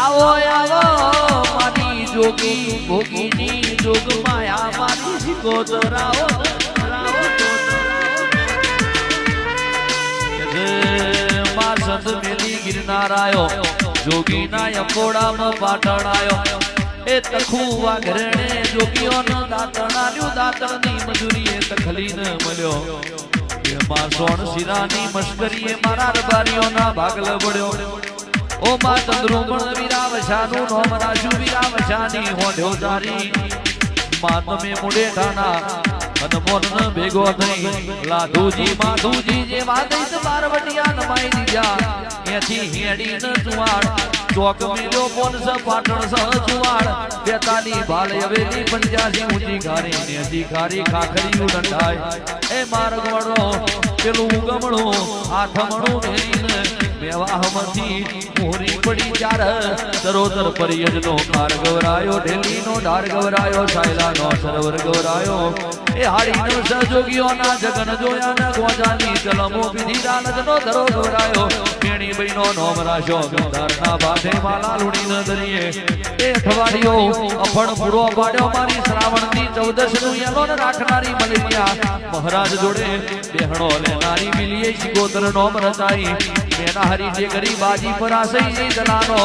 આવો આવો મારી જોગી ભોગીની જોગ માયા મારી શિકોતરાઓ માં સંત મેલી ગિરનાર આયો જોગી ના અકોડામાં પાટણ આયો એ તખુવા ઘરણે જોગીઓનો દાતણ આલ્યું દાતણની મજૂરીએ તખલીને મળ્યો એ માં સોણ શિરાની મસ્કરીએ મારા રબારીઓના ભાગલ પડ્યો ઓ માં તંદ્રુમણ વીરાવશાનું નોમ રાશુ વીરાવશાની હોઢ્યો તારી માં તમે મુડેઠાના અનમોન ભેગો થઈ લાધુજી માધુજી જે વાદૈત બારવટિયા નમાઈ દીધા એથી હેડી ન જુવાડ ચોક મેલ્યો પોનસ પાટણ સહ જુવાડ બેતાલી ભાલ હવેલી 85 ઊંચી ઘારી ને અધિકારી ખાખરીયું ડંડાય એ માર્ગ વડો પેલું ગમણું આઠમણું મેરીને મેવાહમાંથી મોરી પડી ચાર સરોદર પરિયજનો કાર ગવરાયો ઢેલીનો ઢાર ગવરાયો સાયલાનો સરોવર ગવરાયો એ હાડીનો સહજોગીઓના જગન જોયા ન ગોજાની ચલમો પીધી રાનજનો ધરો ગવરાયો કેણી બઈનો નોમ રાશો ગંધારના બાધે માલા લુણી ન દરિયે એ અઠવાડિયો અફણ પૂરો પાડ્યો મારી શ્રાવણની 14 નું યલોન રાખનારી મલિયા મહારાજ જોડે બેહણો લેનારી મિલીએ શિકોતર નોમ રચાઈ મેના હરી જે ગરી બાજી પર આસઈ દલાનો